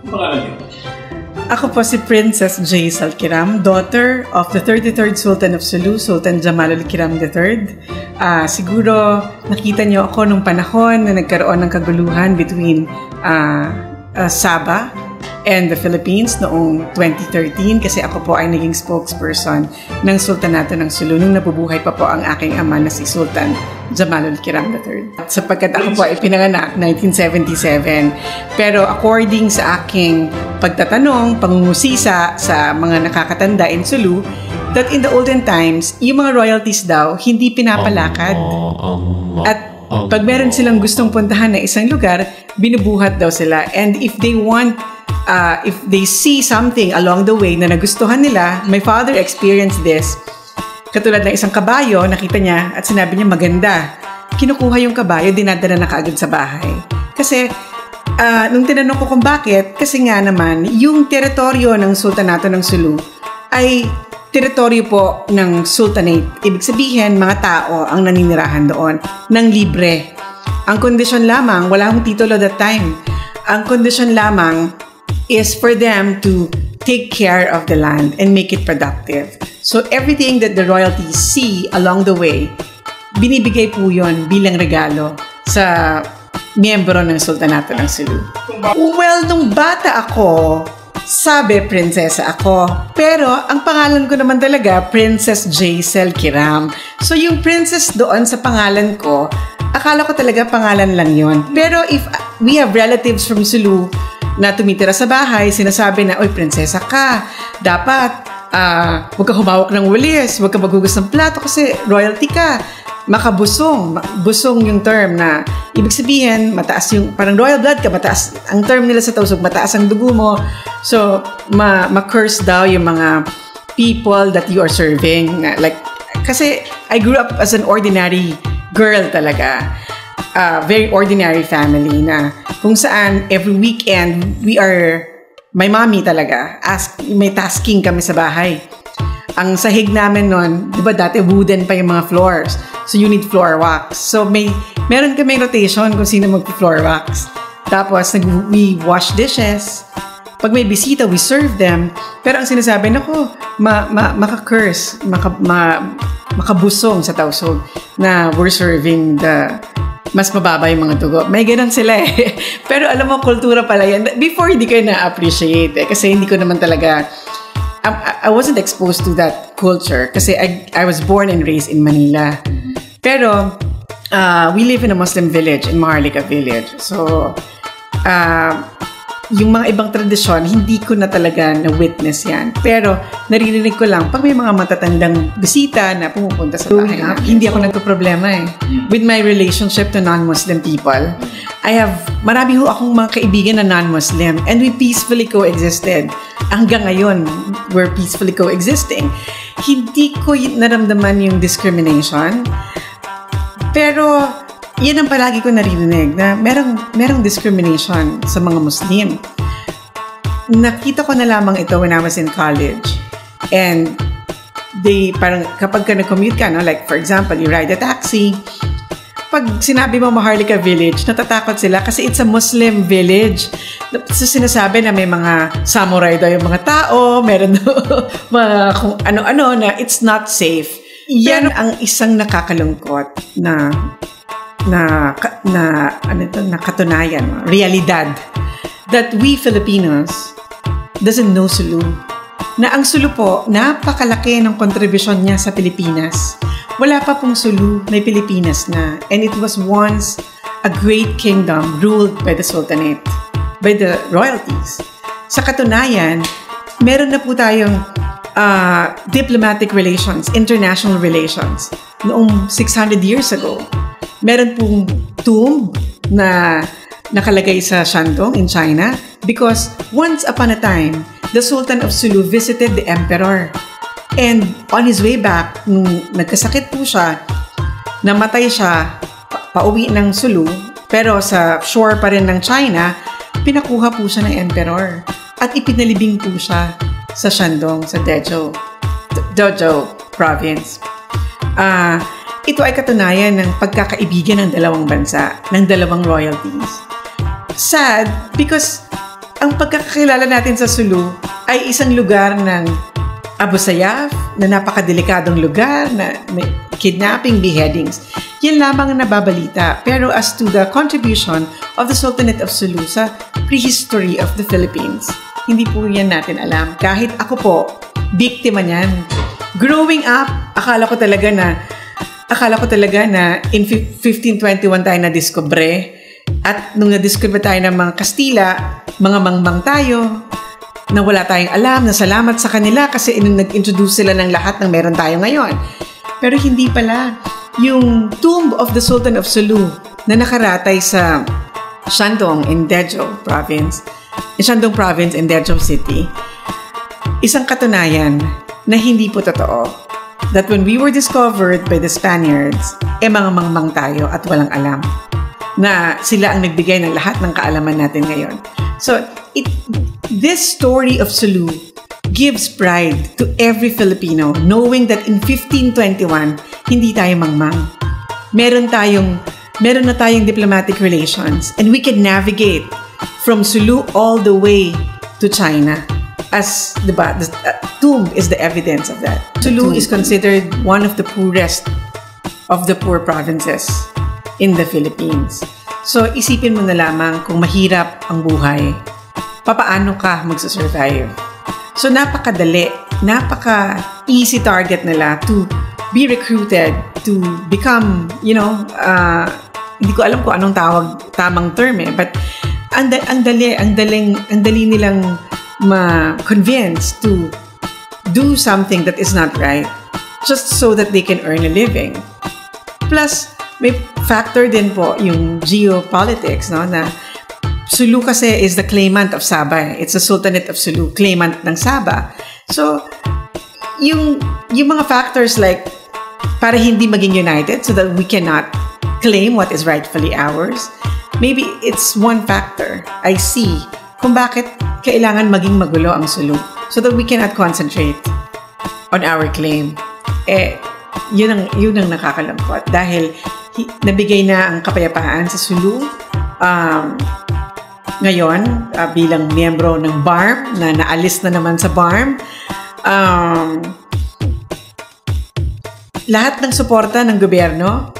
Pangalan niyo? Ako po si Princess Jaisal Kiram, daughter of the 33rd Sultan of Sulu, Sultan Jamalul Kiram III. Siguro nakita niyo ako nung panahon na nagkaroon ng kaguluhan between Sabah and the Philippines noong 2013 kasi ako po ay naging spokesperson ng Sultanato ng Sulu nung nabubuhay pa po ang aking ama na si Sultan Jamalul Kiram III. Sapagkat ako po ay pinanganak 1977. Pero according sa aking pagtatanong, pangungusisa sa mga nakakatanda in Sulu, that in the olden times, yung mga royalties daw, hindi pinapalakad. At pag meron silang gustong puntahan na isang lugar, binubuhat daw sila. And if they want if they see something along the way na nagustuhan nila, my father experienced this. Katulad ng isang kabayo, nakita niya at sinabi niya maganda. Kinukuha yung kabayo, dinadala na kaagad sa bahay. Kasi, nung tinanong ko kung bakit, kasi nga naman, yung teritoryo ng Sultanato ng Sulu ay teritoryo po ng Sultanate. Ibig sabihin, mga tao ang naninirahan doon ng libre. Ang kondisyon lamang, wala akong titulo that time. Ang kondisyon lamang is for them to take care of the land and make it productive. So everything that the royalties see along the way, binibigay po yun bilang regalo sa miyembro ng Sultanato ng Sulu. Well, nung bata ako, sabi prinsesa ako. Pero ang pangalan ko naman talaga, Princess Jaisal Kiram. So yung princess doon sa pangalan ko, akala ko talaga pangalan lang yun. Pero if we have relatives from Sulu na tumitira sa bahay, sinasabi na, oy, prinsesa ka. Dapat, huwag ka humawak ng walis, huwag ka maghugas ng plato kasi royalty ka. Makabusong. Busong yung term na, ibig sabihin, mataas yung, parang royal blood ka, mataas. Ang term nila sa Tausug, mataas ang dugo mo. So, ma-curse daw yung mga people that you are serving. Like, kasi I grew up as an ordinary girl talaga. Very ordinary family na kung saan every weekend my mommy talaga, may tasking kami sa bahay. Ang sahig namin nun, di ba dati wooden pa yung mga floors. So you need floor wax. So meron kami rotation kung sino mag-floor wax. Tapos we wash dishes. Pag may bisita, we serve them. Pero ang sinasabi, nako, maka-curse, makabusong sa Tausug na we're serving the mas mababa yung mga dugo. May ganun sila eh. Pero alam mo, kultura pala yan. Before, hindi ko na-appreciate eh. Kasi hindi ko naman talaga, I wasn't exposed to that culture. Kasi I was born and raised in Manila. Pero, we live in a Muslim village, in Maharlika village. So, yung mga ibang tradisyon, hindi ko na talaga na-witness yan. Pero, naririnig ko lang, pag may mga matatandang bisita na pumupunta sa bahay, hindi ako nagpo-problema eh. With my relationship to non-Muslim people, marami ho akong mga kaibigan na non-Muslim and we peacefully coexisted. Hanggang ngayon, we're peacefully coexisting. Hindi ko naramdaman yung discrimination. Pero, yan ang palagi ko naririnig na merong discrimination sa mga Muslim. Nakita ko na lamang ito when I was in college. And parang kapag ka nag-commute ka, no? Like for example, you ride a taxi. Pag sinabi mo Maharlika Village, natatakot sila kasi it's a Muslim village. So sinasabi na may mga samurai daw yung mga tao, meron mga kung ano-ano na it's not safe. Yan ang isang nakakalungkot na katunayan, realidad that we Filipinos doesn't know Sulu. Na ang Sulu po, napakalaki ng kontribusyon niya sa Pilipinas. Wala pa pong Sulu, may Pilipinas na. And it was once a great kingdom ruled by the Sultanate, by the royalties. Sa katunayan, meron na po tayong diplomatic relations, international relations, noong 600 years ago. Meron pong tomb na nakalagay sa Shandong in China because once upon a time, the Sultan of Sulu visited the emperor. And on his way back, nung nagkasakit po siya, namatay siya, pauwi ng Sulu, pero sa shore pa rin ng China, pinakuha po siya ng emperor. At ipinalibing po siya sa Shandong, sa Dezhou province. Ito ay katunayan ng pagkakaibigan ng dalawang bansa, ng dalawang royalties. sad because ang pagkakakilala natin sa Sulu ay isang lugar ng Abu Sayyaf, na napakadelikadong lugar, na may kidnapping, beheadings. Yan lamang ang nababalita. Pero as to the contribution of the Sultanate of Sulu sa prehistory of the Philippines, hindi po yan natin alam. Kahit ako po, biktima niyan. Growing up, akala ko talaga na in 1521 tayo na-discover. At nung na-discover tayo ng mga Kastila, mga mangmang tayo, na wala tayong alam, na salamat sa kanila kasi nag-introduce sila ng lahat ng meron tayo ngayon. Pero hindi pala. Yung tomb of the Sultan of Sulu na nakaratay sa Shandong in Dezhou Province, Shandong Province in Dezhou City, isang katunayan na hindi po totoo. That when we were discovered by the Spaniards, mga mangmang tayo at walang alam na sila ang nagbigay ng lahat ng kaalaman natin ngayon. So, this story of Sulu gives pride to every Filipino knowing that in 1521, hindi tayo mangmang. Meron na tayong diplomatic relations and we can navigate from Sulu all the way to China. As the tomb is the evidence of that. Sulu is considered one of the poorest of the poor provinces in the Philippines. So, isipin mo na lamang kung mahirap ang buhay, papaano ka magsusurvive. So, napaka-easy target nila to be recruited, to become, hindi ko alam kung anong tamang term but ang dali nilang ma-convince to do something that is not right just so that they can earn a living. Plus, may factor din po yung geopolitics, no, na Sulu kasi is the claimant of Sabah. It's the Sultanate of Sulu, claimant ng Sabah. So, yung mga factors like para hindi maging united so that we cannot claim what is rightfully ours, maybe it's one factor I see kung bakit kailangan maging magulo ang Sulu so that we cannot concentrate on our claim. Yun ang nakakalungkot dahil nabigay na ang kapayapaan sa Sulu ngayon bilang miyembro ng BARM na naalis na naman sa BARM. Lahat ng suporta ng gobyerno,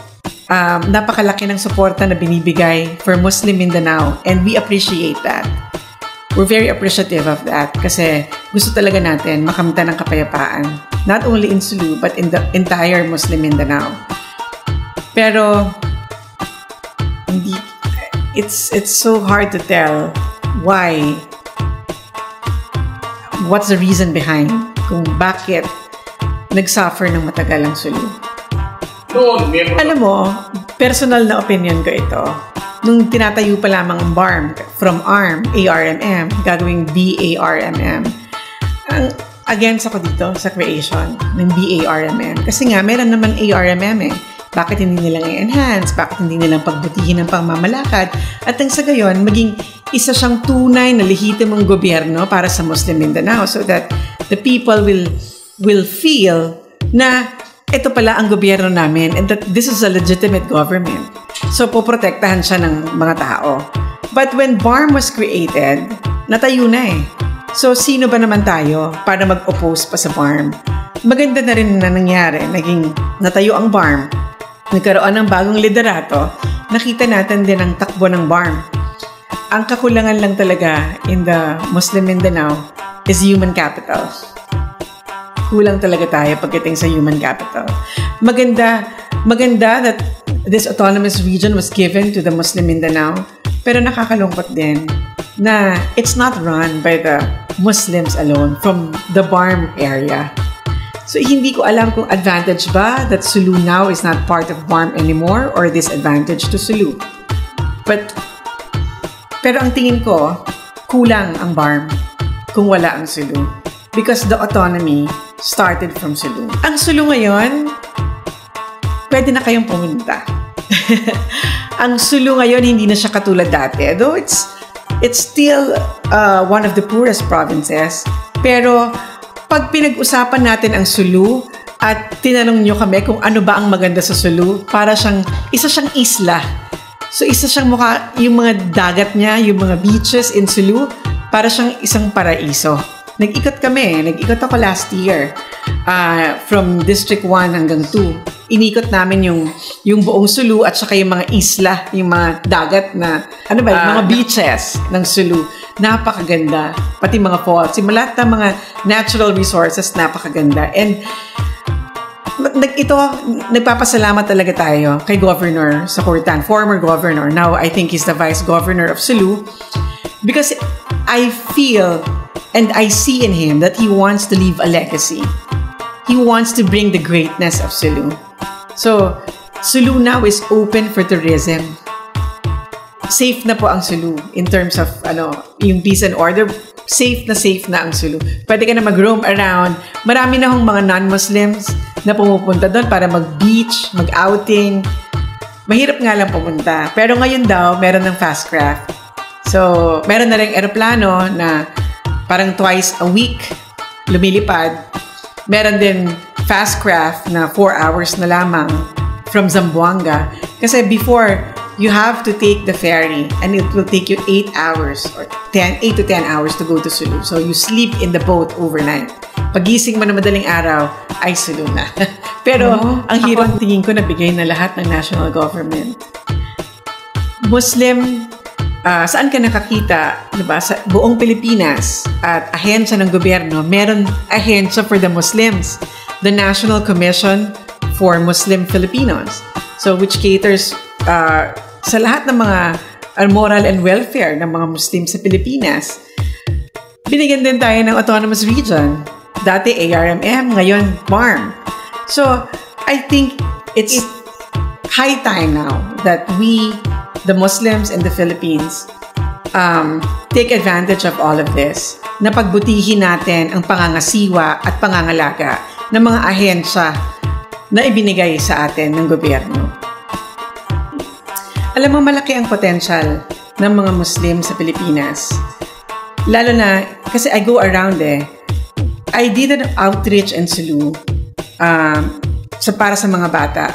napakalaki ng suporta na binibigay for Muslim Mindanao and we appreciate that. We're very appreciative of that kasi gusto talaga natin makamtan ng kapayapaan not only in Sulu but in the entire Muslim Mindanao. Pero it's so hard to tell what's the reason behind kung bakit nagsuffer ng matagal ang Sulu. Alam mo, personal na opinion ko ito. Nung tinatayo pa lamang ang BARM from ARM, ARMM, gagawing BARMM. Against ako dito sa creation ng BARMM. Kasi nga, meron naman ARMM Bakit hindi nilang i-enhance? Bakit hindi nilang pagbutihin ang pangmamalakad? At ang sa gayon, maging isa siyang tunay na lehitimong gobyerno para sa Muslim Mindanao so that the people will feel na ito pala ang gobyerno namin and that this is a legitimate government. So, poprotektahan siya ng mga tao. But when BARM was created, natayo na eh. So, sino ba naman tayo para mag-oppose pa sa BARM? Maganda na rin na nangyari. Naging natayo ang BARM. Nagkaroon ng bagong liderato. Nakita natin din ang takbo ng BARM. Ang kakulangan lang talaga in the Muslim Mindanao is human capital. Kulang talaga tayo pagdating sa human capital. Maganda that this autonomous region was given to the Muslim Mindanao, pero nakakalungkot din na it's not run by the Muslims alone from the BARM area. So hindi ko alam kung advantage ba that Sulu now is not part of BARM anymore or disadvantage to Sulu. Pero ang tingin ko, kulang ang BARM kung wala ang Sulu. Because the autonomy started from Sulu. Ang Sulu ngayon, pwede na kayong pumunta. Ang Sulu ngayon, hindi na siya katulad dati. Though it's still one of the poorest provinces. Pero pag pinag-usapan natin ang Sulu at tinanong nyo kami kung ano ba ang maganda sa Sulu, para siyang isa siyang isla So isa siyang mukha, yung mga dagat niya, yung mga beaches in Sulu, para siyang isang paraiso. Nag-ikot ako last year, from District 1 hanggang 2. Inikot namin yung buong Sulu at saka yung mga isla, yung mga dagat na, mga beaches ng Sulu. Napakaganda. Pati mga falls, yung lahat ng mga natural resources, napakaganda. And nagpapasalamat talaga tayo kay Governor Sakurtan, former governor. Now, I think he's the vice governor of Sulu. Because I feel and I see in him that he wants to leave a legacy. He wants to bring the greatness of Sulu. So, Sulu now is open for tourism. Safe na po ang Sulu in terms of yung peace and order. Safe na ang Sulu. Pwede ka na mag-roam around. Marami na hong mga non-Muslims na pumupunta doon para mag-beach, mag-outing. Mahirap nga lang pumunta. Pero ngayon daw, meron ng fast craft. So, meron na rin aeroplano na parang twice a week lumilipad. Meron din fast craft na 4 hours na lamang from Zamboanga. Kasi before, you have to take the ferry and it will take you 8 hours or 8 to 10 hours to go to Sulu. So you sleep in the boat overnight. Pagising mo na madaling araw, ay Sulu na. Pero ang hirap tingin ko nabigay na lahat ng national government. Muslim, saan ka nakakita, diba? Sa buong Pilipinas at ahensya ng gobyerno, meron ahensya for the Muslims. The National Commission for Muslim Filipinos. So which caters sa lahat ng mga moral and welfare ng mga Muslim sa Pilipinas. Binigyan din tayo ng autonomous region. Dati ARMM, ngayon MARM. So, I think it's high time now that we, the Muslims in the Philippines, take advantage of all of this. Na pagbutihin natin ang pangangasiwa at pangangalaga ng mga ahensya na ibinigay sa atin ng gobyerno. Alam mo, malaki ang potential ng mga Muslim sa Pilipinas. Lalo na, kasi I go around I did an outreach in Sulu para sa mga bata.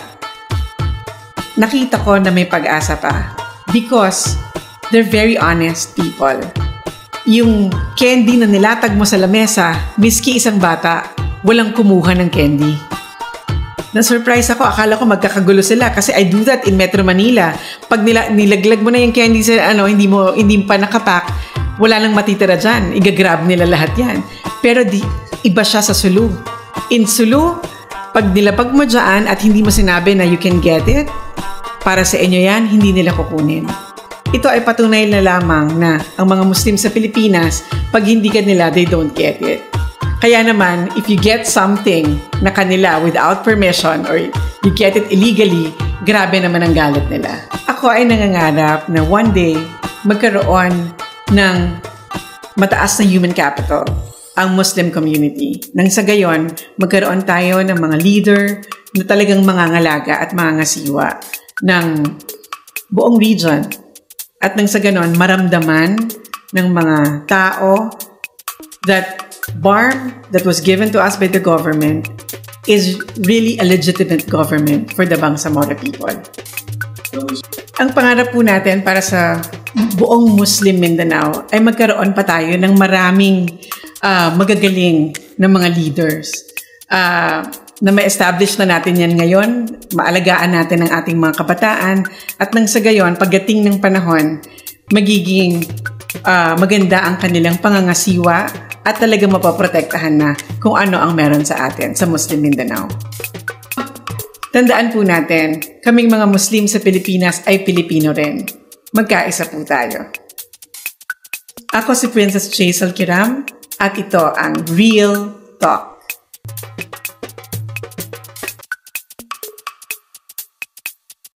Nakita ko na may pag-asa pa. Because they're very honest people. Yung candy na nilatag mo sa lamesa, miski isang bata, walang kumuha ng candy. Na-surprise ako. Akala ko magkakagulo sila kasi I do that in Metro Manila. Pag nilaglag mo na yung candy sa hindi pa nakapack, wala nang matitira dyan. Igagrab nila lahat yan. Pero iba siya sa Sulu. In Sulu, pag nilapag mo dyan at hindi mo sinabi na you can get it, para sa inyo yan, hindi nila kukunin. Ito ay patunay na lamang na ang mga Muslim sa Pilipinas, pag hindi ka nila, they don't get it. Kaya naman, if you get something na kanila without permission or you get it illegally, grabe naman ang galit nila. Ako ay nangangarap na one day magkaroon ng mataas na human capital ang Muslim community. Nang sa gayon, magkaroon tayo ng mga leader na talagang mangangalaga at mangangasiwa ng buong region. At nang sa ganon, maramdaman ng mga tao that BARM that was given to us by the government is really a legitimate government for the Bangsamoro people. Ang pangarap po natin para sa buong Muslim Mindanao ay magkaroon pa tayo ng maraming magagaling na mga leaders na ma-establish na natin yan ngayon, maalagaan natin ang ating mga kabataan at nang sa gayon, pagdating ng panahon, magiging maganda ang kanilang pangangasiwa at talagang mapaprotektahan na kung ano ang meron sa atin sa Muslim Mindanao. Tandaan po natin, kaming mga Muslim sa Pilipinas ay Pilipino rin. Magkaisa po tayo. Ako si Princess Chazel Kiram at ito ang Real Talk.